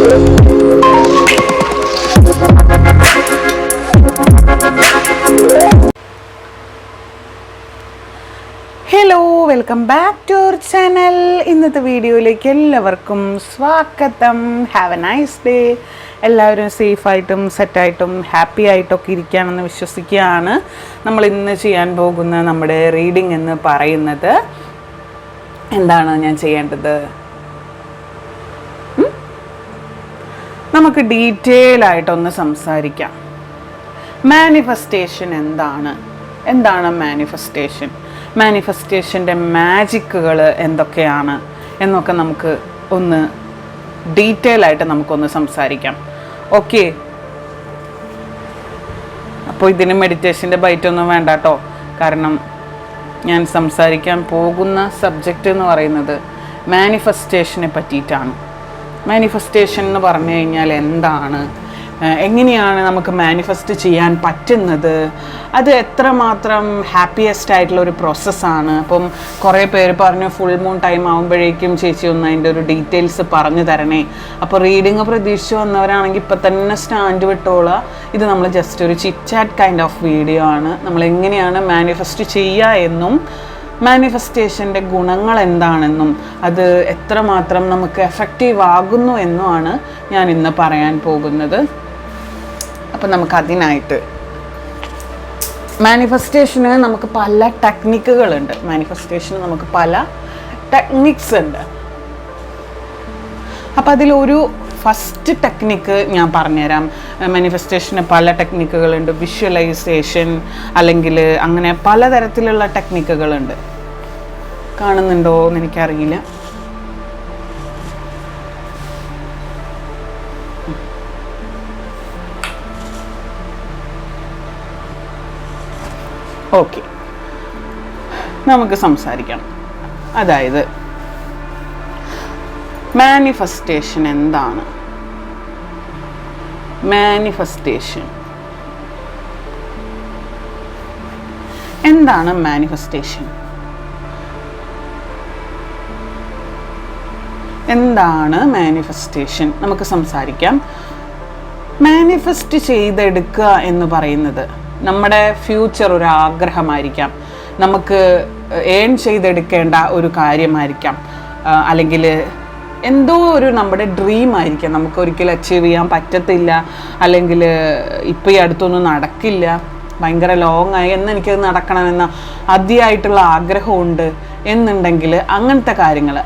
Hello, welcome back to our channel. ഇന്നത്തെ വീഡിയോയിലേക്ക് എല്ലാവർക്കും സ്വാഗതം. Have a nice day. എല്ലാവരും സേഫായിട്ടും സെറ്റായിട്ടും ഹാപ്പി ആയിട്ടൊക്കെ ഇരിക്കുകയാണെന്ന് വിശ്വസിക്കുകയാണ്. നമ്മൾ ഇന്ന് ചെയ്യാൻ പോകുന്ന നമ്മുടെ റീഡിംഗ് എന്ന് പറയുന്നത് എന്താണ് ഞാൻ ചെയ്യേണ്ടത്? നമുക്ക് ഡീറ്റെയിൽ ആയിട്ടൊന്ന് സംസാരിക്കാം. മാനിഫെസ്റ്റേഷൻ എന്താണ് മാനിഫെസ്റ്റേഷൻ? മാനിഫെസ്റ്റേഷൻ്റെ മാജിക്കുകൾ എന്തൊക്കെയാണ് എന്നൊക്കെ നമുക്ക് ഒന്ന് ഡീറ്റെയിൽ ആയിട്ട് നമുക്കൊന്ന് സംസാരിക്കാം. ഓക്കെ, അപ്പോൾ ഇതിന് മെഡിറ്റേഷൻ്റെ ബൈറ്റൊന്നും വേണ്ട കേട്ടോ. കാരണം ഞാൻ സംസാരിക്കാൻ പോകുന്ന സബ്ജക്റ്റ് എന്ന് പറയുന്നത് മാനിഫെസ്റ്റേഷനെ പറ്റിയിട്ടാണ്. മാനിഫെസ്റ്റേഷൻ എന്ന് പറഞ്ഞു കഴിഞ്ഞാൽ എന്താണ്, എങ്ങനെയാണ് നമുക്ക് മാനിഫെസ്റ്റ് ചെയ്യാൻ പറ്റുന്നത്, അത് എത്രമാത്രം ഹാപ്പിയസ്റ്റ് ആയിട്ടുള്ള ഒരു പ്രോസസ്സാണ്. അപ്പം കുറേ പേര് പറഞ്ഞു ഫുൾ മൂൺ ടൈം ആകുമ്പോഴേക്കും ചേച്ചി ഒന്ന് അതിൻ്റെ ഒരു ഡീറ്റെയിൽസ് പറഞ്ഞു തരണേ. അപ്പോൾ റീഡിങ് പ്രതീക്ഷിച്ച് വന്നവരാണെങ്കിൽ ഇപ്പം തന്നെ സ്റ്റാൻഡ് വിട്ടോളുക. ഇത് നമ്മൾ ജസ്റ്റ് ഒരു chit chat kind of video ആണ്. നമ്മൾ എങ്ങനെയാണ് മാനിഫെസ്റ്റ് ചെയ്യുക എന്നും മാനിഫെസ്റ്റേഷൻ്റെ ഗുണങ്ങൾ എന്താണെന്നും അത് എത്രമാത്രം നമുക്ക് എഫക്റ്റീവ് ആകുന്നു എന്നുമാണ് ഞാൻ ഇന്ന് പറയാൻ പോകുന്നത്. അപ്പം നമുക്ക് അതിനായിട്ട് മാനിഫെസ്റ്റേഷന് നമുക്ക് പല ടെക്നിക്കുകളുണ്ട്. മാനിഫെസ്റ്റേഷന് നമുക്ക് പല ടെക്നിക്സ് ഉണ്ട്. അപ്പം അതിലൊരു ഫസ്റ്റ് ടെക്നിക്ക് ഞാൻ പറഞ്ഞുതരാം. മാനിഫെസ്റ്റേഷന് പല ടെക്നിക്കുകളുണ്ട്. വിഷ്വലൈസേഷൻ അല്ലെങ്കിൽ അങ്ങനെ പലതരത്തിലുള്ള ടെക്നിക്കുകളുണ്ട്. കാണുന്നുണ്ടോ എന്ന് എനിക്കറിയില്ല. ഓക്കെ, നമുക്ക് സംസാരിക്കാം. അതായത് മാനിഫെസ്റ്റേഷൻ എന്താണ്? മാനിഫെസ്റ്റേഷൻ എന്താണ്? മാനിഫെസ്റ്റേഷൻ എന്താണ്? മാനിഫെസ്റ്റേഷൻ നമുക്ക് സംസാരിക്കാം. മാനിഫെസ്റ്റ് ചെയ്തെടുക്കുക എന്ന് പറയുന്നത് നമ്മുടെ ഫ്യൂച്ചർ ഒരു ആഗ്രഹമായിരിക്കാം, നമുക്ക് ഏൺ ചെയ്തെടുക്കേണ്ട ഒരു കാര്യമായിരിക്കാം, അല്ലെങ്കിൽ എന്തോ ഒരു നമ്മുടെ ഡ്രീം ആയിരിക്കാം. നമുക്ക് ഒരിക്കലും അച്ചീവ് ചെയ്യാൻ പറ്റത്തില്ല, അല്ലെങ്കിൽ ഇപ്പോൾ ഈ അടുത്തൊന്നും നടക്കില്ല, ഭയങ്കര ലോങ് ആയി എന്നെനിക്കത് നടക്കണമെന്ന അതിയായിട്ടുള്ള ആഗ്രഹമുണ്ട് എന്നുണ്ടെങ്കിൽ അങ്ങനത്തെ കാര്യങ്ങൾ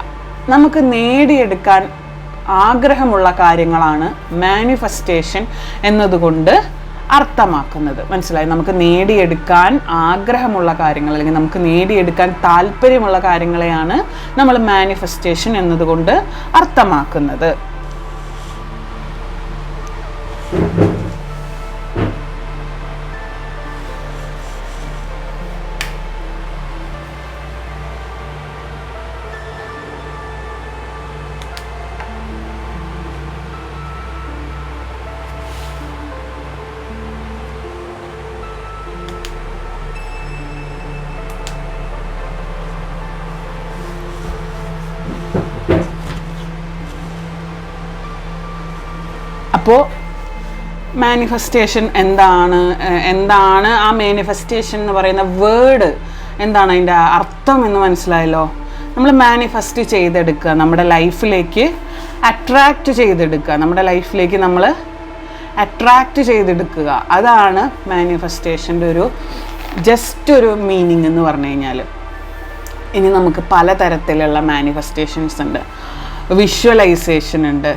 നമുക്ക് നേടിയെടുക്കാൻ ആഗ്രഹമുള്ള കാര്യങ്ങളാണ് മാനിഫെസ്റ്റേഷൻ എന്നതുകൊണ്ട് അർത്ഥമാക്കുന്നത്. മനസ്സിലായി? നമുക്ക് നേടിയെടുക്കാൻ ആഗ്രഹമുള്ള കാര്യങ്ങൾ അല്ലെങ്കിൽ നമുക്ക് നേടിയെടുക്കാൻ താല്പര്യമുള്ള കാര്യങ്ങളെയാണ് നമ്മൾ മാനിഫെസ്റ്റേഷൻ എന്നതുകൊണ്ട് അർത്ഥമാക്കുന്നത്. അപ്പോൾ മാനിഫെസ്റ്റേഷൻ എന്താണ് ആ മാനിഫെസ്റ്റേഷൻ എന്ന് പറയുന്ന വേർഡ് എന്താണ്, അതിൻ്റെ അർത്ഥം എന്ന് മനസ്സിലായല്ലോ. നമ്മൾ മാനിഫെസ്റ്റ് ചെയ്തെടുക്കുക, നമ്മുടെ ലൈഫിലേക്ക് അട്രാക്റ്റ് ചെയ്തെടുക്കുക, നമ്മുടെ ലൈഫിലേക്ക് നമ്മൾ അട്രാക്റ്റ് ചെയ്തെടുക്കുക, അതാണ് മാനിഫെസ്റ്റേഷൻ്റെ ഒരു ജസ്റ്റ് ഒരു മീനിങ് എന്ന് പറഞ്ഞു കഴിഞ്ഞാൽ. ഇനി നമുക്ക് പലതരത്തിലുള്ള മാനിഫെസ്റ്റേഷൻസ് ഉണ്ട്. വിഷ്വലൈസേഷൻ ഉണ്ട്.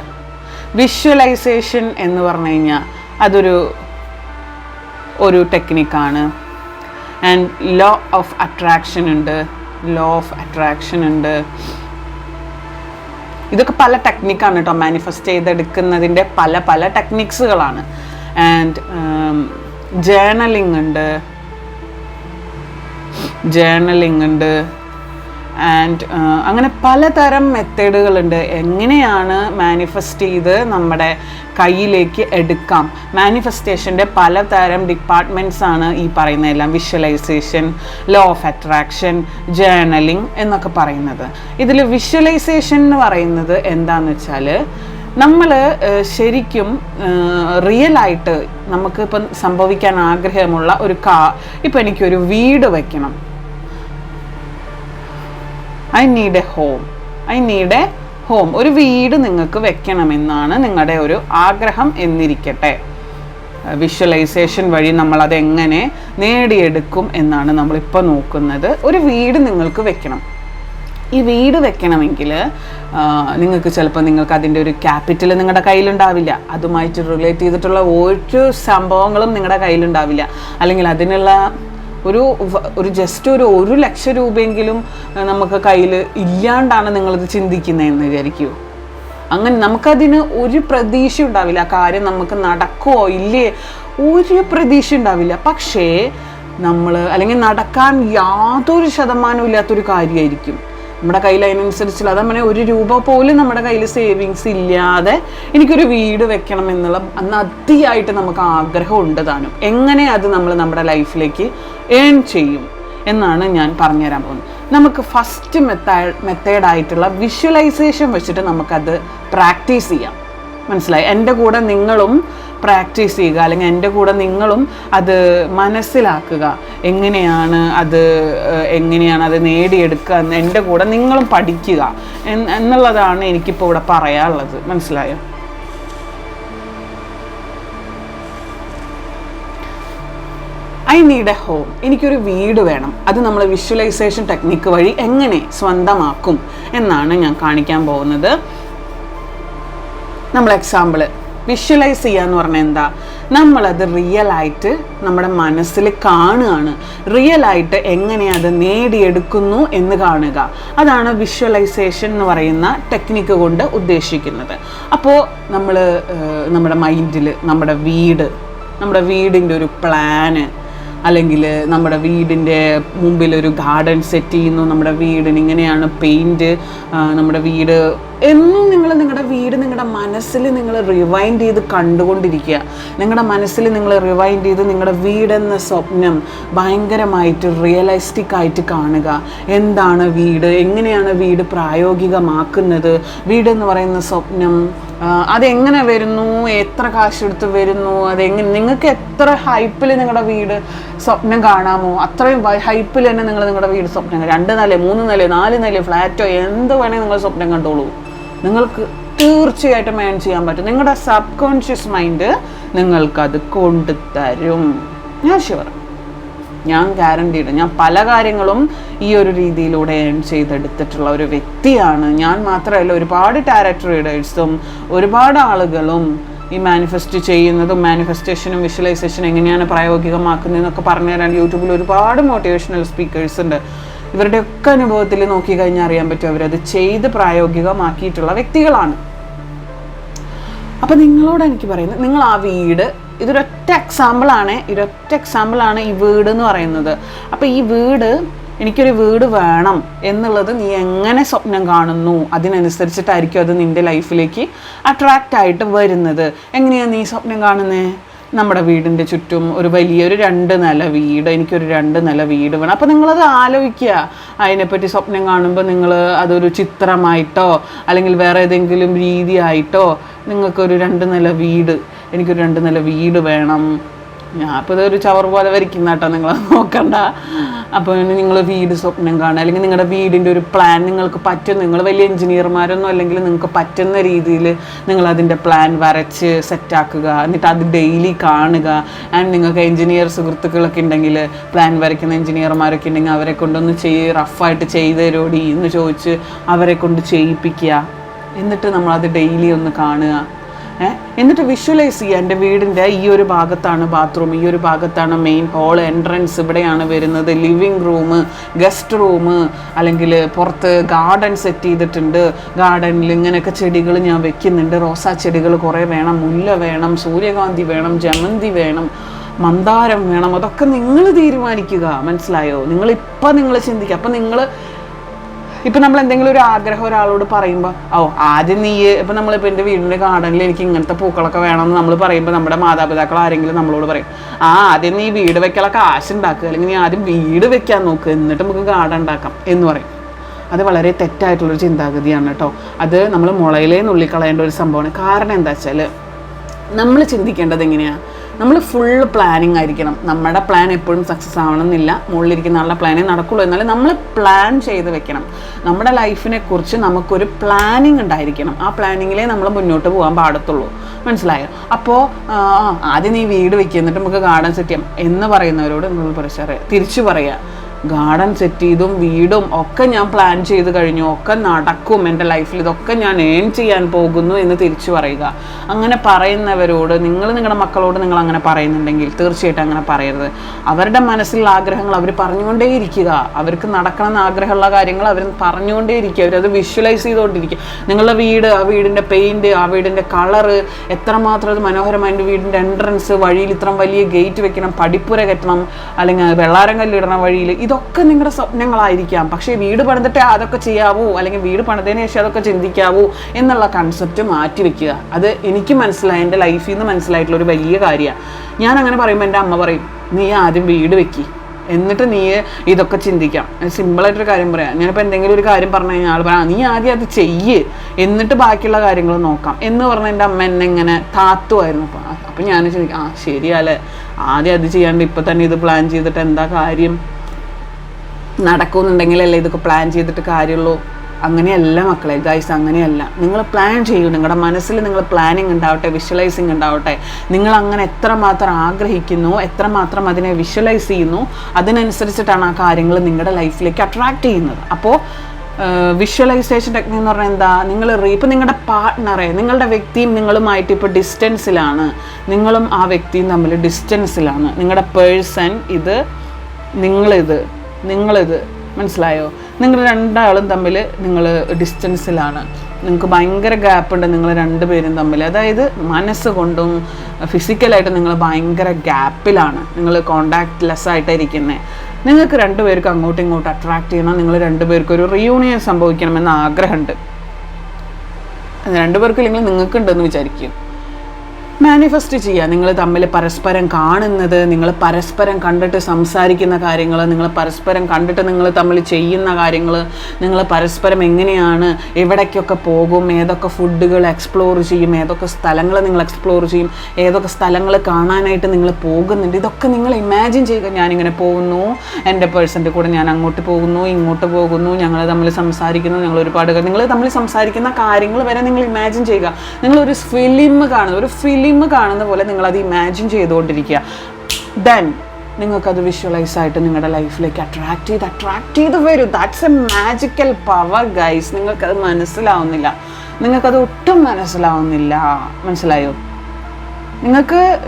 വിഷ്വലൈസേഷൻ എന്ന് പറഞ്ഞു കഴിഞ്ഞാൽ അതൊരു ടെക്നിക്കാണ്. ആൻഡ് ലോ ഓഫ് അട്രാക്ഷൻ ഉണ്ട്. ഇതൊക്കെ പല ടെക്നിക്കാണ് കേട്ടോ. മാനിഫെസ്റ്റ് ചെയ്തെടുക്കുന്നതിൻ്റെ പല ടെക്നിക്സുകളാണ്. ആൻഡ് ജേർണലിംഗ് ഉണ്ട്. ആൻഡ് അങ്ങനെ പലതരം മെത്തേഡുകളുണ്ട്. എങ്ങനെയാണ് മാനിഫെസ്റ്റ് ചെയ്ത് നമ്മുടെ കയ്യിലേക്ക് എടുക്കാം? മാനിഫെസ്റ്റേഷൻ്റെ പലതരം ഡിപ്പാർട്ട്മെൻറ്റ്സ് ആണ് ഈ പറയുന്നതെല്ലാം. Visualisation, law of attraction, journaling എന്നൊക്കെ പറയുന്നത്. ഇതിൽ വിഷ്വലൈസേഷൻ എന്ന് പറയുന്നത് എന്താണെന്ന് വെച്ചാൽ നമ്മൾ ശരിക്കും റിയലായിട്ട് നമുക്ക് ഇപ്പം സംഭവിക്കാൻ ആഗ്രഹമുള്ള ഒരു ഇപ്പം എനിക്കൊരു വീട് വയ്ക്കണം, ഐ നീഡ് എ ഹോം, ഒരു വീട് നിങ്ങൾക്ക് വെക്കണമെന്നാണ് നിങ്ങളുടെ ഒരു ആഗ്രഹം എന്നിരിക്കട്ടെ. വിഷ്വലൈസേഷൻ വഴി നമ്മളത് എങ്ങനെ നേടിയെടുക്കും എന്നാണ് നമ്മളിപ്പോൾ നോക്കുന്നത്. ഒരു വീട് നിങ്ങൾക്ക് വെക്കണം. ഈ വീട് വെക്കണമെങ്കിൽ നിങ്ങൾക്ക് ചിലപ്പോൾ നിങ്ങൾക്ക് അതിൻ്റെ ഒരു ക്യാപിറ്റൽ നിങ്ങളുടെ കയ്യിലുണ്ടാവില്ല, അതുമായിട്ട് റിലേറ്റ് ചെയ്തിട്ടുള്ള ഒരു സംഭവങ്ങളും നിങ്ങളുടെ കയ്യിലുണ്ടാവില്ല, അല്ലെങ്കിൽ അതിനുള്ള ഒരു ജസ്റ്റ് ഒരു 1,00,000 രൂപയെങ്കിലും നമുക്ക് കയ്യിൽ ഇല്ലാണ്ടാണ് നിങ്ങളിത് ചിന്തിക്കുന്നതെന്ന് വിചാരിക്കൂ. അങ്ങനെ നമുക്കതിന് ഒരു പ്രതീക്ഷ ഉണ്ടാവില്ല, ആ കാര്യം നമുക്ക് നടക്കുമോ ഇല്ലേ ഒരു പ്രതീക്ഷ ഉണ്ടാവില്ല. പക്ഷേ അല്ലെങ്കിൽ നടക്കാൻ യാതൊരു ശതമാനവും ഇല്ലാത്തൊരു കാര്യമായിരിക്കും നമ്മുടെ കയ്യിൽ. അതിനനുസരിച്ചുള്ള അതങ്ങനെ 1 രൂപ പോലും നമ്മുടെ കയ്യിൽ സേവിങ്സ് ഇല്ലാതെ എനിക്കൊരു വീട് വെക്കണം എന്നുള്ള അന്ന് അതിയായിട്ട് നമുക്ക് ആഗ്രഹം ഉണ്ട് താനും. എങ്ങനെ അത് നമ്മൾ നമ്മുടെ ലൈഫിലേക്ക് ഏൺ ചെയ്യും എന്നാണ് ഞാൻ പറഞ്ഞുതരാൻ പോകുന്നത്. നമുക്ക് ഫസ്റ്റ് മെത്തേഡായിട്ടുള്ള വിഷ്വലൈസേഷൻ വെച്ചിട്ട് നമുക്കത് പ്രാക്ടീസ് ചെയ്യാം. മനസ്സിലായി? എൻ്റെ കൂടെ നിങ്ങളും പ്രാക്ടീസ് ചെയ്യുക, അല്ലെങ്കിൽ എൻ്റെ കൂടെ നിങ്ങളും അത് മനസ്സിലാക്കുക, എങ്ങനെയാണ് അത് നേടിയെടുക്കുക എന്ന് എൻ്റെ കൂടെ നിങ്ങളും പഠിക്കുക എന്നുള്ളതാണ് എനിക്കിപ്പോൾ ഇവിടെ പറയാനുള്ളത്. മനസ്സിലായോ? ഐ നീഡ് എ ഹോം, എനിക്കൊരു വീട് വേണം. അത് നമ്മൾ വിഷ്വലൈസേഷൻ ടെക്നിക്ക് വഴി എങ്ങനെ സ്വന്തമാക്കും എന്നാണ് ഞാൻ കാണിക്കാൻ പോകുന്നത്. നമ്മൾ എക്സാമ്പിൾ വിഷ്വലൈസ് ചെയ്യുക എന്ന് പറഞ്ഞാൽ എന്താ, നമ്മളത് റിയലായിട്ട് നമ്മുടെ മനസ്സിൽ കാണുകയാണ്, റിയലായിട്ട് എങ്ങനെ അത് നേടിയെടുക്കുന്നു എന്ന് കാണുക. അതാണ് വിഷ്വലൈസേഷൻ എന്ന് പറയുന്ന ടെക്നിക്ക് കൊണ്ട് ഉദ്ദേശിക്കുന്നത്. അപ്പോൾ നമ്മൾ നമ്മുടെ മൈൻഡിൽ നമ്മുടെ വീടിൻ്റെ ഒരു പ്ലാന്, അല്ലെങ്കിൽ നമ്മുടെ വീടിൻ്റെ മുമ്പിൽ ഒരു ഗാർഡൻ സെറ്റ് ചെയ്യുന്നു, നമ്മുടെ വീടിന് ഇങ്ങനെയാണ് പെയിൻറ്റ്, നമ്മുടെ വീട് എന്നും നിങ്ങളുടെ വീട് നിങ്ങളുടെ മനസ്സിൽ നിങ്ങൾ റിവൈൻഡ് ചെയ്ത് കണ്ടുകൊണ്ടിരിക്കുക. നിങ്ങളുടെ മനസ്സിൽ നിങ്ങൾ റിവൈൻഡ് ചെയ്ത് നിങ്ങളുടെ വീടെന്ന സ്വപ്നം ഭയങ്കരമായിട്ട് റിയലിസ്റ്റിക് ആയിട്ട് കാണുക. എന്താണ് വീട്, എങ്ങനെയാണ് വീട് പ്രായോഗികമാക്കുന്നത്, വീടെന്ന് പറയുന്ന സ്വപ്നം അതെങ്ങനെ വരുന്നു, എത്ര കാശെടുത്ത് വരുന്നു, അതെങ്ങനെ, നിങ്ങൾക്ക് എത്ര ഹൈപ്പിൽ നിങ്ങളുടെ വീട് സ്വപ്നം കാണാമോ അത്രയും ഹൈപ്പിൽ തന്നെ നിങ്ങളുടെ വീട് സ്വപ്നം 2 നില 3 നില 4 നില ഫ്ലാറ്റോ എന്ത് വേണമെങ്കിൽ നിങ്ങൾ സ്വപ്നം കണ്ടോളൂ. നിങ്ങൾക്ക് തീർച്ചയായിട്ടും ഏൺ ചെയ്യാൻ പറ്റും. നിങ്ങളുടെ സബ് കോൺഷ്യസ് മൈൻഡ് നിങ്ങൾക്കത് കൊണ്ടുതരും. ഞാൻ ഗ്യാരണ്ടീഡ്. ഞാൻ പല കാര്യങ്ങളും ഈ ഒരു രീതിയിലൂടെ ഏൺ ചെയ്തെടുത്തിട്ടുള്ള ഒരു വ്യക്തിയാണ്. ഞാൻ മാത്രമല്ല, ഒരുപാട് ടാരറ്റ് റീഡേഴ്സും ഒരുപാട് ആളുകളും ഈ മാനിഫെസ്റ്റ് ചെയ്യുന്നതും മാനിഫെസ്റ്റേഷനും വിഷ്വലൈസേഷനും എങ്ങനെയാണ് പ്രായോഗികമാക്കുന്നതെന്നൊക്കെ പറഞ്ഞു തരാൻ യൂട്യൂബിൽ ഒരുപാട് മോട്ടിവേഷണൽ സ്പീക്കേഴ്സ് ഉണ്ട്. ഇവരുടെയൊക്കെ അനുഭവത്തിൽ നോക്കിക്കഴിഞ്ഞാൽ അറിയാൻ പറ്റും അവരത് ചെയ്ത് പ്രായോഗികമാക്കിയിട്ടുള്ള വ്യക്തികളാണ്. അപ്പം നിങ്ങളോട് എനിക്ക് പറയുന്നത്, നിങ്ങൾ ആ വീട്, ഇതൊരൊറ്റ എക്സാമ്പിളാണ് ഈ വീട് എന്ന് പറയുന്നത്. അപ്പോൾ ഈ വീട്, എനിക്കൊരു വീട് വേണം എന്നുള്ളത് നീ എങ്ങനെ സ്വപ്നം കാണുന്നു അതിനനുസരിച്ചിട്ടായിരിക്കും അത് നിൻ്റെ ലൈഫിലേക്ക് അട്രാക്റ്റ് ആയിട്ട് വരുന്നത്. എങ്ങനെയാണ് നീ സ്വപ്നം കാണുന്നത്? നമ്മുടെ വീടിൻ്റെ ചുറ്റും ഒരു വലിയൊരു 2 നില വീട്, എനിക്കൊരു 2 നില വീട് വേണം. അപ്പോൾ നിങ്ങളത് ആലോചിക്കുക. അതിനെപ്പറ്റി സ്വപ്നം കാണുമ്പോൾ നിങ്ങൾ അതൊരു ചിത്രമായിട്ടോ അല്ലെങ്കിൽ വേറെ ഏതെങ്കിലും രീതിയായിട്ടോ നിങ്ങൾക്കൊരു 2 നില വീട്, എനിക്കൊരു 2 നില വീട് വേണം. അപ്പോൾ ഇതൊരു ചവർ പോലെ വരയ്ക്കുന്ന കേട്ടോ, നിങ്ങൾ നോക്കണ്ട. അപ്പോൾ നിങ്ങൾ വീട് സ്വപ്നം കാണുക, അല്ലെങ്കിൽ നിങ്ങളുടെ വീടിൻ്റെ ഒരു പ്ലാൻ നിങ്ങൾക്ക് പറ്റും. നിങ്ങൾ വലിയ എഞ്ചിനീയർമാരൊന്നും അല്ലെങ്കിൽ നിങ്ങൾക്ക് പറ്റുന്ന രീതിയിൽ നിങ്ങളതിൻ്റെ പ്ലാൻ വരച്ച് സെറ്റാക്കുക. എന്നിട്ട് അത് ഡെയിലി കാണുക. ആൻഡ് നിങ്ങൾക്ക് എഞ്ചിനീയർ സുഹൃത്തുക്കളൊക്കെ ഉണ്ടെങ്കിൽ, പ്ലാൻ വരയ്ക്കുന്ന എഞ്ചിനീയർമാരൊക്കെ ഉണ്ടെങ്കിൽ അവരെ കൊണ്ടൊന്ന് റഫായിട്ട് ചെയ്ത് തരോടി എന്ന് ചോദിച്ച് അവരെ കൊണ്ട് ചെയ്യിപ്പിക്കുക. എന്നിട്ട് നമ്മളത് ഡെയിലി ഒന്ന് കാണുക. എന്നിട്ട് വിഷ്വലൈസ് ചെയ്യുക. എൻ്റെ വീടിൻ്റെ ഈ ഒരു ഭാഗത്താണ് ബാത്റൂം, ഈ ഒരു ഭാഗത്താണ് മെയിൻ ഹോൾ, എൻട്രൻസ് ഇവിടെയാണ് വരുന്നത്, ലിവിങ് റൂം, ഗസ്റ്റ് റൂം, അല്ലെങ്കിൽ പുറത്ത് ഗാർഡൻ സെറ്റ് ചെയ്തിട്ടുണ്ട്. ഗാർഡനിൽ ഇങ്ങനെയൊക്കെ ചെടികൾ ഞാൻ വെക്കുന്നുണ്ട്. റോസാ ചെടികൾ കുറേ വേണം, മുല്ല വേണം, സൂര്യകാന്തി വേണം, ജമന്തി വേണം, മന്ദാരം വേണം. അതൊക്കെ നിങ്ങൾ തീരുമാനിക്കുക. മനസ്സിലായോ? നിങ്ങൾ ചിന്തിക്കുക. അപ്പം ഇപ്പം നമ്മൾ എന്തെങ്കിലും ഒരു ആഗ്രഹം ഒരാളോട് പറയുമ്പോൾ, ആദ്യം നീ ഇപ്പം നമ്മളിപ്പോൾ എൻ്റെ വീടിൻ്റെ ഗാർഡനിൽ എനിക്ക് ഇങ്ങനത്തെ പൂക്കളൊക്കെ വേണമെന്ന് നമ്മൾ പറയുമ്പോൾ നമ്മുടെ മാതാപിതാക്കൾ ആരെങ്കിലും നമ്മളോട് പറയും, ആദ്യം നീ വീട് വെക്കാനുള്ള കാശ് ഉണ്ടാക്കുക, അല്ലെങ്കിൽ നീ ആദ്യം വീട് വെക്കാൻ നോക്കുക, എന്നിട്ട് നമുക്ക് ഗാർഡൻ ഉണ്ടാക്കാം എന്ന് പറയും. അത് വളരെ തെറ്റായിട്ടുള്ളൊരു ചിന്താഗതിയാണ് കേട്ടോ. അത് നമ്മൾ മുളയിലേ നുള്ളിക്കളയേണ്ട ഒരു സംഭവമാണ്. കാരണം എന്താ വെച്ചാൽ നമ്മൾ ചിന്തിക്കേണ്ടത് എങ്ങനെയാണ്, നമ്മൾ ഫുള്ള് പ്ലാനിങ് ആയിരിക്കണം. നമ്മുടെ പ്ലാൻ എപ്പോഴും സക്സസ് ആവണമെന്നില്ല, മുകളിലിരിക്കുന്ന ആളുടെ പ്ലാനേ നടക്കുള്ളൂ. എന്നാലും നമ്മൾ പ്ലാൻ ചെയ്ത് വെക്കണം. നമ്മുടെ ലൈഫിനെ കുറിച്ച് നമുക്കൊരു പ്ലാനിങ് ഉണ്ടായിരിക്കണം. ആ പ്ലാനിങ്ങിലേ നമ്മൾ മുന്നോട്ട് പോകാൻ പാടത്തുള്ളൂ. മനസ്സിലായോ? അപ്പോൾ ആദ്യം നീ വീട് വെക്കുക, എന്നിട്ട് നമുക്ക് ഗാർഡൻ സെറ്റ് ചെയ്യാം എന്ന് പറയുന്നവരോട് നിങ്ങൾ തിരിച്ചു പറയുക, ഗാർഡൻ സെറ്റ് ചെയ്തും വീടും ഒക്കെ ഞാൻ പ്ലാൻ ചെയ്ത് കഴിഞ്ഞു, ഒക്കെ നടക്കും എൻ്റെ ലൈഫിൽ, ഇതൊക്കെ ഞാൻ ഏൺ ചെയ്യാൻ പോകുന്നു എന്ന് തിരിച്ചു പറയുക. അങ്ങനെ പറയുന്നവരോട് നിങ്ങളുടെ മക്കളോട് നിങ്ങൾ അങ്ങനെ പറയുന്നുണ്ടെങ്കിൽ തീർച്ചയായിട്ടും അങ്ങനെ പറയരുത്. അവരുടെ മനസ്സിലുള്ള ആഗ്രഹങ്ങൾ അവർ പറഞ്ഞുകൊണ്ടേയിരിക്കുക. അവർക്ക് നടക്കണമെന്ന് ആഗ്രഹമുള്ള കാര്യങ്ങൾ അവർ പറഞ്ഞുകൊണ്ടേയിരിക്കുക. അവരത് വിഷ്വലൈസ് ചെയ്തുകൊണ്ടിരിക്കുക. നിങ്ങളുടെ വീട്, ആ വീടിൻ്റെ പെയിൻറ്റ്, ആ വീടിൻ്റെ കളറ് എത്രമാത്രം അത് മനോഹരമായ വീടിൻ്റെ എൻട്രൻസ്, വഴിയിൽ ഇത്ര വലിയ ഗേറ്റ് വെക്കണം, പടിപ്പുര കെട്ടണം, അല്ലെങ്കിൽ വെള്ളാരം കല്ലിടണം വഴിയിൽ, ഇതൊക്കെ നിങ്ങളുടെ സ്വപ്നങ്ങളായിരിക്കാം. പക്ഷേ വീട് പണിതിട്ട് അതൊക്കെ ചെയ്യാവൂ, അല്ലെങ്കിൽ വീട് പണിതതിന് ശേഷം അതൊക്കെ ചിന്തിക്കാവൂ എന്നുള്ള കൺസെപ്റ്റ് മാറ്റി വെക്കുക. അത് എനിക്ക് മനസ്സിലായി, എൻ്റെ ലൈഫിൽ നിന്ന് മനസ്സിലായിട്ടുള്ള ഒരു വലിയ കാര്യമാണ്. ഞാൻ അങ്ങനെ പറയുമ്പോൾ എൻ്റെ അമ്മ പറയും, നീ ആദ്യം വീട് വെക്കി, എന്നിട്ട് നീ ഇതൊക്കെ ചിന്തിക്കാം. സിമ്പിളായിട്ടൊരു കാര്യം പറയാം. ഞാനിപ്പോൾ എന്തെങ്കിലും ഒരു കാര്യം പറഞ്ഞു കഴിഞ്ഞാൽ ആൾ പറയാം, നീ ആദ്യം അത് ചെയ്യ്, എന്നിട്ട് ബാക്കിയുള്ള കാര്യങ്ങൾ നോക്കാം എന്ന് പറഞ്ഞ എൻ്റെ അമ്മ എന്നെ ഇങ്ങനെ താത്തുമായിരുന്നു. അപ്പം ഞാൻ ചിന്തിക്കാം, ശരിയല്ലേ, ആദ്യം അത് ചെയ്യാണ്ട് ഇപ്പം തന്നെ ഇത് പ്ലാൻ ചെയ്തിട്ട് എന്താ കാര്യം, നടക്കുന്നുണ്ടെങ്കിലല്ലേ ഇതൊക്കെ പ്ലാൻ ചെയ്തിട്ട് കാര്യമുള്ളൂ. അങ്ങനെയല്ല മക്കളെ, ഗൈസ്, അങ്ങനെയല്ല. നിങ്ങൾ പ്ലാൻ ചെയ്യൂ. നിങ്ങളുടെ മനസ്സിൽ നിങ്ങൾ പ്ലാനിങ് ഉണ്ടാവട്ടെ, വിഷ്വലൈസിങ് ഉണ്ടാവട്ടെ. നിങ്ങൾ അങ്ങനെ എത്രമാത്രം ആഗ്രഹിക്കുന്നു, എത്രമാത്രം അതിനെ വിഷ്വലൈസ് ചെയ്യുന്നു, അതിനനുസരിച്ചിട്ടാണ് ആ കാര്യങ്ങൾ നിങ്ങളുടെ ലൈഫിലേക്ക് അട്രാക്റ്റ് ചെയ്യുന്നത്. അപ്പോൾ വിഷ്വലൈസേഷൻ ടെക്നിക് എന്ന് പറഞ്ഞാൽ എന്താ, ഇപ്പോൾ നിങ്ങളുടെ പാർട്ട്ണറെ, നിങ്ങളുടെ വ്യക്തിയും നിങ്ങളുമായിട്ട് ഇപ്പോൾ ഡിസ്റ്റൻസിലാണ്, നിങ്ങളും ആ വ്യക്തിയും തമ്മിൽ ഡിസ്റ്റൻസിലാണ്. നിങ്ങളുടെ പേഴ്സൺ ഇത്, നിങ്ങളിത് മനസ്സിലായോ? നിങ്ങൾ രണ്ടാളും തമ്മിൽ നിങ്ങൾ ഡിസ്റ്റൻസിലാണ്, നിങ്ങൾക്ക് ഭയങ്കര ഗ്യാപ്പുണ്ട് നിങ്ങൾ രണ്ടുപേരും തമ്മിൽ. അതായത് മനസ്സുകൊണ്ടും ഫിസിക്കലായിട്ടും നിങ്ങൾ ഭയങ്കര ഗ്യാപ്പിലാണ്, നിങ്ങൾ കോണ്ടാക്ട് ലെസ് ആയിട്ടായിരിക്കുന്നത്. നിങ്ങൾക്ക് രണ്ടുപേർക്കും അങ്ങോട്ടും ഇങ്ങോട്ടും അട്രാക്ട് ചെയ്യണം, നിങ്ങൾ രണ്ടുപേർക്കും ഒരു റിയൂണിയൻ സംഭവിക്കണമെന്ന് ആഗ്രഹമുണ്ട്. രണ്ടുപേർക്കും ഇല്ലെങ്കിൽ നിങ്ങൾക്കുണ്ടെന്ന് വിചാരിക്കും. മാനിഫെസ്റ്റ് ചെയ്യുക. നിങ്ങൾ തമ്മിൽ പരസ്പരം കാണുന്നത്, നിങ്ങൾ പരസ്പരം കണ്ടിട്ട് സംസാരിക്കുന്ന കാര്യങ്ങൾ, നിങ്ങൾ പരസ്പരം കണ്ടിട്ട് നിങ്ങൾ തമ്മിൽ ചെയ്യുന്ന കാര്യങ്ങൾ, നിങ്ങൾ പരസ്പരം എങ്ങനെയാണ്, എവിടേക്കൊക്കെ പോകും, ഏതൊക്കെ ഫുഡുകൾ എക്സ്പ്ലോർ ചെയ്യും, ഏതൊക്കെ സ്ഥലങ്ങൾ നിങ്ങൾ എക്സ്പ്ലോർ ചെയ്യും, ഏതൊക്കെ സ്ഥലങ്ങൾ കാണാനായിട്ട് നിങ്ങൾ പോകുന്നുണ്ട്, ഇതൊക്കെ നിങ്ങൾ ഇമാജിൻ ചെയ്യുക. ഞാനിങ്ങനെ പോകുന്നു, എൻ്റെ പേഴ്സൻ്റെ കൂടെ ഞാൻ അങ്ങോട്ട് പോകുന്നു, ഇങ്ങോട്ട് പോകുന്നു, ഞങ്ങൾ തമ്മിൽ സംസാരിക്കുന്നു, നിങ്ങൾ ഒരുപാട് നിങ്ങൾ തമ്മിൽ സംസാരിക്കുന്ന കാര്യങ്ങൾ വരെ നിങ്ങൾ ഇമാജിൻ ചെയ്യുക. നിങ്ങളൊരു ഫിലിം കാണുന്ന പോലെ നിങ്ങളത് ഇമാജിൻ ചെയ്തുകൊണ്ടിരിക്കുക. ദെൻ നിങ്ങൾക്കത് വിഷ്വലൈസ് ആയിട്ട് നിങ്ങളുടെ ലൈഫിലേക്ക് അട്രാക്ട് ചെയ്ത് വരും. That's A magical power guys. നിങ്ങൾക്കത് മനസ്സിലാവുന്നില്ല, നിങ്ങൾക്കത് ഒട്ടും മനസ്സിലാവുന്നില്ല. മനസ്സിലായോ?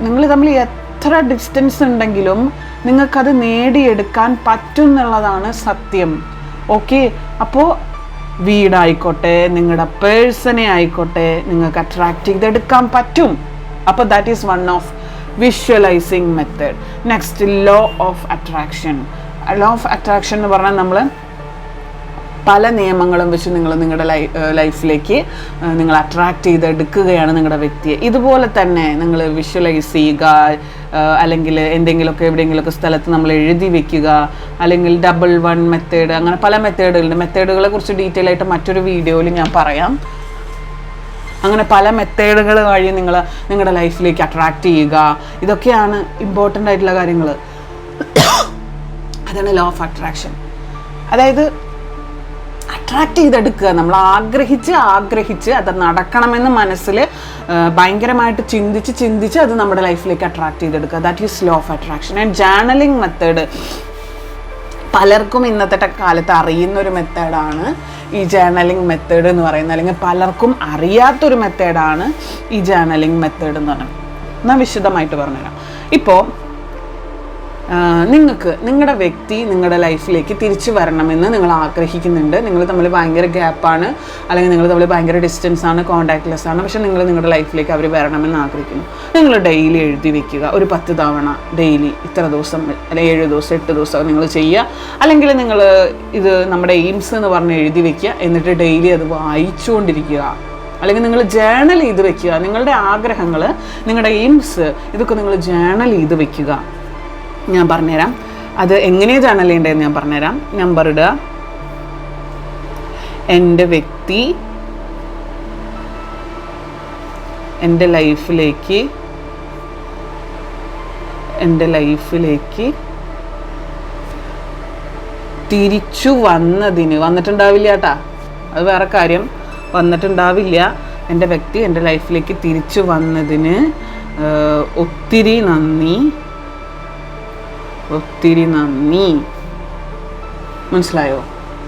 നിങ്ങൾ തമ്മിൽ എത്ര ഡിസ്റ്റൻസ് ഉണ്ടെങ്കിലും നിങ്ങൾക്കത് നേടിയെടുക്കാൻ പറ്റും എന്നുള്ളതാണ് സത്യം. ഓക്കെ, അപ്പോൾ വീടായിക്കോട്ടെ, നിങ്ങളുടെ പേഴ്സണെ ആയിക്കോട്ടെ, നിങ്ങൾക്ക് അട്രാക്ട് ചെയ്തെടുക്കാൻ പറ്റും. അപ്പോൾ that is one of visualising method. Next, law of attraction. Law of attraction എന്ന് പറഞ്ഞാൽ നമ്മൾ പല നിയമങ്ങളും വെച്ച് നിങ്ങളുടെ ലൈഫിലേക്ക് നിങ്ങൾ അട്രാക്റ്റ് ചെയ്തെടുക്കുകയാണ് നിങ്ങളുടെ വ്യക്തിയെ. ഇതുപോലെ തന്നെ നിങ്ങൾ വിഷ്വലൈസ് ചെയ്യുക, അല്ലെങ്കിൽ എവിടെയെങ്കിലുമൊക്കെ സ്ഥലത്ത് നമ്മൾ എഴുതി വെക്കുക, അല്ലെങ്കിൽ ഡബിൾ 1 മെത്തേഡ്, അങ്ങനെ പല മെത്തേഡുകളുണ്ട്. മെത്തേഡുകളെ കുറിച്ച് ഡീറ്റെയിൽ ആയിട്ട് മറ്റൊരു വീഡിയോയിൽ ഞാൻ പറയാം. അങ്ങനെ പല മെത്തേഡുകൾ വഴി നിങ്ങൾ നിങ്ങളുടെ ലൈഫിലേക്ക് അട്രാക്റ്റ് ചെയ്യുക. ഇതൊക്കെയാണ് ഇമ്പോർട്ടൻ്റ് ആയിട്ടുള്ള കാര്യങ്ങൾ. അതാണ് ലോ ഓഫ് അട്രാക്ഷൻ. അതായത് അട്രാക്റ്റ് ചെയ്തെടുക്കുക. നമ്മൾ ആഗ്രഹിച്ച് അത് നടക്കണമെന്ന് മനസ്സിൽ ഭയങ്കരമായിട്ട് ചിന്തിച്ച് അത് നമ്മുടെ ലൈഫിലേക്ക് അട്രാക്റ്റ് ചെയ്തെടുക്കുക. That is law of attraction. And journaling method പലർക്കും ഇന്നത്തെ കാലത്ത് അറിയുന്നൊരു മെത്തേഡാണ് ഈ ജേർണലിംഗ് മെത്തേഡ് എന്ന് പറയുന്നത്, അല്ലെങ്കിൽ പലർക്കും അറിയാത്തൊരു മെത്തേഡാണ് ഈ ജേർണലിംഗ് മെത്തേഡ് എന്ന് പറയുന്നത്. ഞാൻ വിശദമായിട്ട് പറഞ്ഞുതരാം. ഇപ്പോൾ നിങ്ങളുടെ വ്യക്തി നിങ്ങളുടെ ലൈഫിലേക്ക് തിരിച്ചു വരണമെന്ന് നിങ്ങൾ ആഗ്രഹിക്കുന്നുണ്ട്. നിങ്ങൾ തമ്മിൽ ഭയങ്കര ഗ്യാപ്പാണ്, അല്ലെങ്കിൽ നിങ്ങൾ തമ്മിൽ ഭയങ്കര ഡിസ്റ്റൻസ് ആണ്, കോൺടാക്ട്ലെസ് ആണ്. പക്ഷേ നിങ്ങളുടെ ലൈഫിലേക്ക് അവർ വരണമെന്ന് ആഗ്രഹിക്കുന്നു. നിങ്ങൾ ഡെയിലി എഴുതി വെക്കുക, ഒരു 10 തവണ ഡെയിലി, ഇത്ര ദിവസം, അല്ലെങ്കിൽ 7 ദിവസം 8 ദിവസം നിങ്ങൾ ചെയ്യുക. അല്ലെങ്കിൽ നിങ്ങൾ ഇത് നമ്മുടെ എയിംസ് എന്ന് പറഞ്ഞ് എഴുതി വെക്കുക, എന്നിട്ട് ഡെയിലി അത് വായിച്ചുകൊണ്ടിരിക്കുക. അല്ലെങ്കിൽ നിങ്ങൾ ജേർണൽ ചെയ്ത് വെക്കുക. നിങ്ങളുടെ ആഗ്രഹങ്ങൾ, നിങ്ങളുടെ എയിംസ്, ഇതൊക്കെ നിങ്ങൾ ജേർണൽ ചെയ്ത് വെക്കുക. ഞാൻ പറഞ്ഞുതരാം അത് എങ്ങനെയാണ് ജേർണൽ ചെയ്യേണ്ടതെന്ന് ഞാൻ പറഞ്ഞുതരാം. നമ്പർ ഇടുക, എൻ്റെ വ്യക്തി എൻ്റെ ലൈഫിലേക്ക് തിരിച്ചു വന്നിട്ടുണ്ടാവില്ല കേട്ടാ, അത് വേറെ കാര്യം, വന്നിട്ടുണ്ടാവില്ല. എൻ്റെ വ്യക്തി എൻ്റെ ലൈഫിലേക്ക് തിരിച്ചു വന്നതിന് ഒത്തിരി നന്ദി. മനസ്സിലായോ?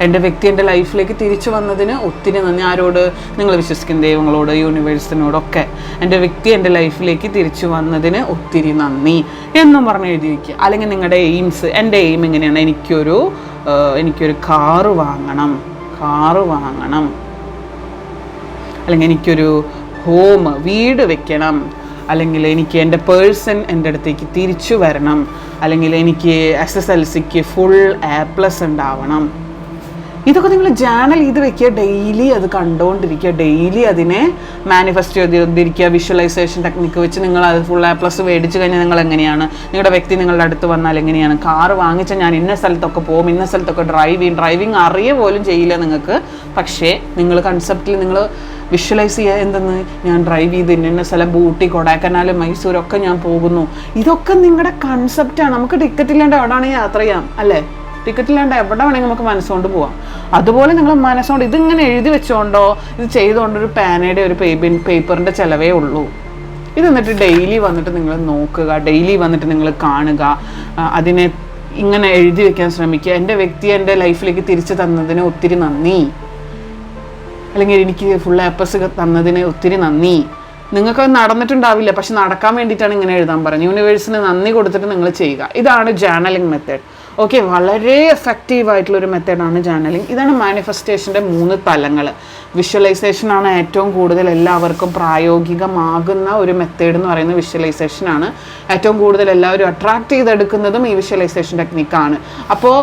എൻ്റെ വ്യക്തി എൻ്റെ ലൈഫിലേക്ക് തിരിച്ചു വന്നതിന് ഒത്തിരി നന്ദി. ആരോട്? നിങ്ങൾ വിശ്വസിക്കുന്ന ദൈവങ്ങളോട്, യൂണിവേഴ്സിനോടൊക്കെ. എൻ്റെ വ്യക്തി എൻ്റെ ലൈഫിലേക്ക് തിരിച്ചു വന്നതിന് ഒത്തിരി നന്ദി എന്നും പറഞ്ഞ് എഴുതി വയ്ക്കുക. അല്ലെങ്കിൽ നിങ്ങളുടെ എയിംസ്, എൻ്റെ എയിം എങ്ങനെയാണ്? എനിക്കൊരു കാറ് വാങ്ങണം, അല്ലെങ്കിൽ എനിക്കൊരു വീട് വെക്കണം, അല്ലെങ്കിൽ എനിക്ക് എൻ്റെ പേഴ്സൺ എൻ്റെ അടുത്തേക്ക് തിരിച്ചു വരണം, അല്ലെങ്കിൽ എനിക്ക് SSLCക്ക് ഫുൾ A+ ഉണ്ടാവണം. ഇതൊക്കെ നിങ്ങൾ ജേണൽ ചെയ്ത് വെക്കുക, ഡെയിലി അത് കണ്ടുകൊണ്ടിരിക്കുക, ഡെയിലി അതിനെ മാനിഫെസ്റ്റ് ചെയ്തിരിക്കുക. വിഷ്വലൈസേഷൻ ടെക്നിക്ക് വെച്ച് നിങ്ങൾ അത് ഫുൾ A+ മേടിച്ച് കഴിഞ്ഞാൽ നിങ്ങൾ എങ്ങനെയാണ്? നിങ്ങളുടെ വ്യക്തി നിങ്ങളുടെ അടുത്ത് വന്നാൽ എങ്ങനെയാണ്? കാറ് വാങ്ങിച്ചാൽ ഞാൻ ഇന്ന സ്ഥലത്തൊക്കെ പോകും, ഇന്ന സ്ഥലത്തൊക്കെ ഡ്രൈവിങ് അറിയുക പോലും ചെയ്യില്ല നിങ്ങൾക്ക്. പക്ഷേ നിങ്ങൾ കൺസെപ്റ്റിൽ നിങ്ങൾ വിഷ്വലൈസ് ചെയ്യുക, എന്തെന്ന്, ഞാൻ ഡ്രൈവ് ചെയ്ത് ഇന്ന സ്ഥലം, ഊട്ടി, കൊടൈക്കനാൽ, മൈസൂരൊക്കെ ഞാൻ പോകുന്നു. ഇതൊക്കെ നിങ്ങളുടെ കൺസെപ്റ്റാണ്. നമുക്ക് ടിക്കറ്റ് ഇല്ലാണ്ട് എവിടെയാണെങ്കിൽ യാത്ര ചെയ്യാം, അല്ലേ? ടിക്കറ്റ് ഇല്ലാണ്ട് എവിടെ വേണമെങ്കിൽ നമുക്ക് മനസ്സുകൊണ്ട് പോവാം. അതുപോലെ നിങ്ങൾ മനസ്സുകൊണ്ട് ഇതിങ്ങനെ എഴുതി വെച്ചുകൊണ്ടോ ഇത് ചെയ്തുകൊണ്ടോ ഒരു പാനയുടെ ഒരു പേപ്പറിൻ്റെ ചിലവേ ഉള്ളൂ. ഇത് എന്നിട്ട് ഡെയിലി വന്നിട്ട് നിങ്ങൾ നോക്കുക, ഡെയിലി വന്നിട്ട് നിങ്ങൾ കാണുക, അതിനെ ഇങ്ങനെ എഴുതി വെക്കാൻ ശ്രമിക്കുക. എൻ്റെ വ്യക്തി എൻ്റെ ലൈഫിലേക്ക് തിരിച്ചു തന്നതിന് ഒത്തിരി നന്ദി, അല്ലെങ്കിൽ എനിക്ക് ഫുൾ A+ തന്നതിന് ഒത്തിരി നന്ദി. നിങ്ങൾക്ക് നടന്നിട്ടുണ്ടാവില്ല, പക്ഷെ നടക്കാൻ വേണ്ടിയിട്ടാണ് ഇങ്ങനെ എഴുതാൻ പറഞ്ഞത്. യൂണിവേഴ്സിന് നന്ദി കൊടുത്തിട്ട് നിങ്ങൾ ചെയ്യുക. ഇതാണ് ജേർണലിംഗ് മെത്തേഡ്. ഓക്കെ, വളരെ എഫക്റ്റീവായിട്ടുള്ളൊരു മെത്തേഡാണ് ജേർണലിംഗ്. ഇതാണ് മാനിഫെസ്റ്റേഷൻ്റെ 3 തലങ്ങൾ. വിഷ്വലൈസേഷനാണ് ഏറ്റവും കൂടുതൽ എല്ലാവർക്കും പ്രായോഗികമാകുന്ന ഒരു മെത്തേഡ് എന്ന് പറയുന്നത് വിഷ്വലൈസേഷനാണ്. ഏറ്റവും കൂടുതൽ എല്ലാവരും അട്രാക്റ്റ് ചെയ്തെടുക്കുന്നതും ഈ വിഷ്വലൈസേഷൻ ടെക്നിക്കാണ്. അപ്പോൾ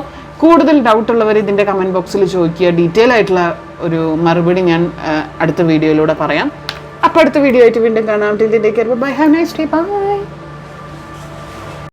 കൂടുതൽ ഡൗട്ടുള്ളവർ ഇതിൻ്റെ കമൻറ്റ് ബോക്സിൽ ചോദിക്കുക. ഡീറ്റെയിൽ ആയിട്ടുള്ള ഒരു മറുപടി ഞാൻ അടുത്ത വീഡിയോയിലൂടെ പറയാം. അപ്പോൾ അടുത്ത വീഡിയോ ആയിട്ട് വീണ്ടും കാണാം. Till then take care, bye, have a nice day, by.